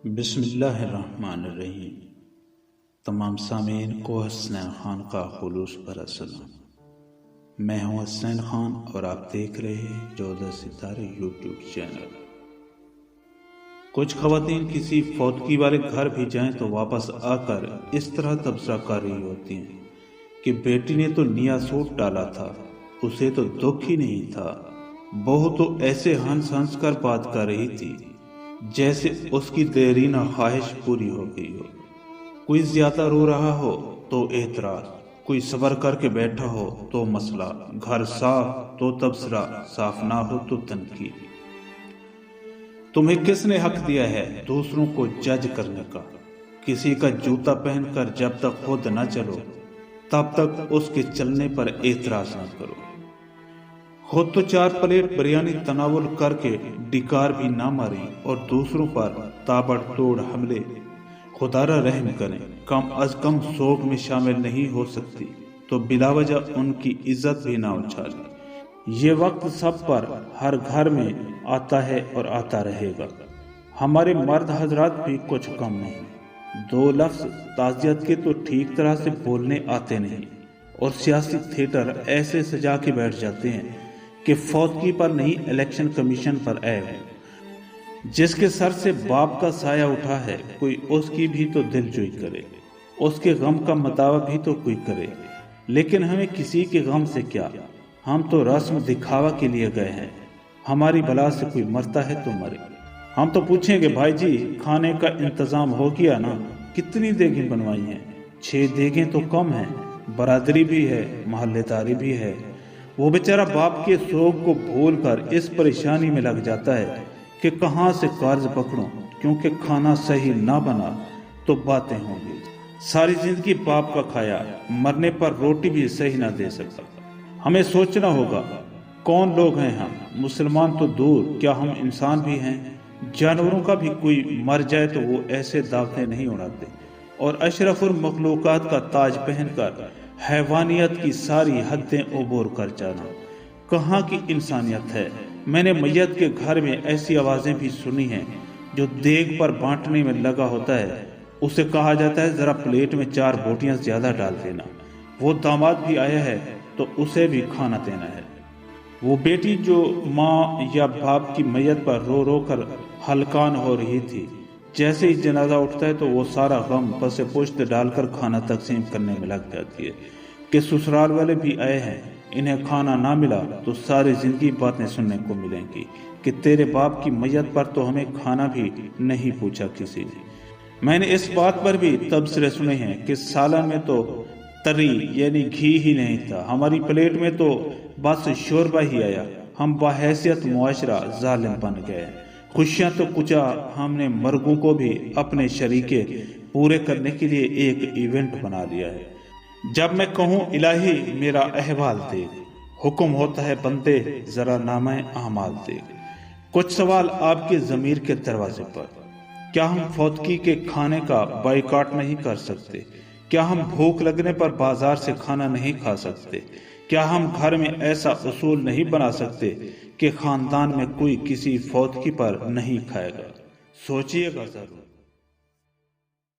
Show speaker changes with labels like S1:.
S1: بسم اللہ الرحمن الرحیم۔ تمام سامعین کو حسنین خان کا خلوص بھرا سلام۔ میں ہوں حسنین خان اور آپ دیکھ رہے ہیں 14 ستارے یوٹیوب چینل۔ کچھ خواتین کسی فوتگی والے گھر بھی جائیں تو واپس آ کر اس طرح تبصرہ کر رہی ہوتی ہیں کہ بیٹی نے تو نیا سوٹ ڈالا تھا، اسے تو دکھ ہی نہیں تھا۔ بہو تو ایسے ہنس ہنس کر بات کر رہی تھی جیسے اس کی دیرینہ خواہش پوری ہو گئی ہو۔ کوئی زیادہ رو رہا ہو تو اعتراض، کوئی صبر کر کے بیٹھا ہو تو مسئلہ، گھر صاف تو تبصرہ، صاف نہ ہو تو تنقید۔ تمہیں کس نے حق دیا ہے دوسروں کو جج کرنے کا؟ کسی کا جوتا پہن کر جب تک خود نہ چلو تب تک اس کے چلنے پر اعتراض نہ کرو۔ خود تو 4 پلیٹ بریانی تناول کر کے ڈکار بھی نہ ماری اور دوسروں پر تابڑ توڑ حملے۔ خدا را رحم کریں، کم از کم سوگ میں شامل نہیں ہو سکتی تو بلا وجہ ان کی عزت بھی نہ اچھالیں۔ یہ وقت سب پر ہر گھر میں آتا ہے اور آتا رہے گا۔ ہمارے مرد حضرات بھی کچھ کم نہیں۔ 2 لفظ تعزیت کے تو ٹھیک طرح سے بولنے آتے نہیں اور سیاسی تھیٹر ایسے سجا کے بیٹھ جاتے ہیں کہ فوتگی پر نہیں الیکشن کمیشن پر عیب۔ جس کے سر سے باپ کا سایہ اٹھا ہے کوئی اس کی بھی تو دل جوئی کرے، اس کے غم کا مداوع بھی تو کوئی کرے۔ لیکن ہمیں کسی کے غم سے کیا، ہم تو رسم دکھاوا کے لیے گئے ہیں۔ ہماری بلا سے کوئی مرتا ہے تو مرے۔ ہم تو پوچھیں گے بھائی جی کھانے کا انتظام ہو گیا نا؟ کتنی دیگیں بنوائی ہیں؟ 6 دیگیں تو کم ہیں، برادری بھی ہے، محلے داری بھی ہے۔ وہ بیچارہ باپ کے سوگ کو بھول کر اس پریشانی میں لگ جاتا ہے کہ کہاں سے قرض پکڑوں، کیونکہ کھانا صحیح نہ بنا تو باتیں ہوں گی۔ ساری زندگی باپ کا کھایا، مرنے پر روٹی بھی صحیح نہ دے سکتا۔ ہمیں سوچنا ہوگا کون لوگ ہیں ہم؟ مسلمان تو دور، کیا ہم انسان بھی ہیں؟ جانوروں کا بھی کوئی مر جائے تو وہ ایسے داغیں نہیں اڑاتے، اور اشرف المخلوقات کا تاج پہن کر حیوانیت کی ساری حدیں عبور کر جانا کہاں کی انسانیت ہے؟ میں نے میت کے گھر میں ایسی آوازیں بھی سنی ہیں، جو دیگ پر بانٹنے میں لگا ہوتا ہے اسے کہا جاتا ہے ذرا پلیٹ میں 4 بوٹیاں زیادہ ڈال دینا۔ وہ داماد بھی آیا ہے تو اسے بھی کھانا دینا ہے۔ وہ بیٹی جو ماں یا باپ کی میت پر رو رو کر ہلکان ہو رہی تھی، جیسے ہی جنازہ اٹھتا ہے تو وہ سارا غم پس پشت ڈال کر کھانا تقسیم کرنے میں لگ جاتی ہے کہ سسرال والے بھی آئے ہیں، انہیں کھانا نہ ملا تو ساری زندگی باتیں سننے کو ملیں گی کہ تیرے باپ کی میت پر تو ہمیں کھانا بھی نہیں پوچھا کسی نے۔ میں نے اس بات پر بھی تبصرے سنے ہیں کہ سالن میں تو تری یعنی گھی ہی نہیں تھا، ہماری پلیٹ میں تو بس شوربہ ہی آیا۔ ہم بحیثیت معاشرہ ظالم بن گئے۔ خوشیاں تو کچا ہم نے مرگوں کو بھی اپنے شریکے پورے کرنے کے لیے ایک ایونٹ بنا لیا ہے۔ جب میں کہوں الہی میرا احوال دیکھ، حکم ہوتا ہے بندے ذرا نامہ اعمال دیکھ۔ کچھ سوال آپ کے ضمیر کے دروازے پر۔ کیا ہم فوتگی کے کھانے کا بائیکاٹ نہیں کر سکتے؟ کیا ہم بھوک لگنے پر بازار سے کھانا نہیں کھا سکتے؟ کیا ہم گھر میں ایسا اصول نہیں بنا سکتے کہ خاندان میں کوئی کسی فوتگی پر نہیں کھائے گا؟ سوچئے گا ضرور۔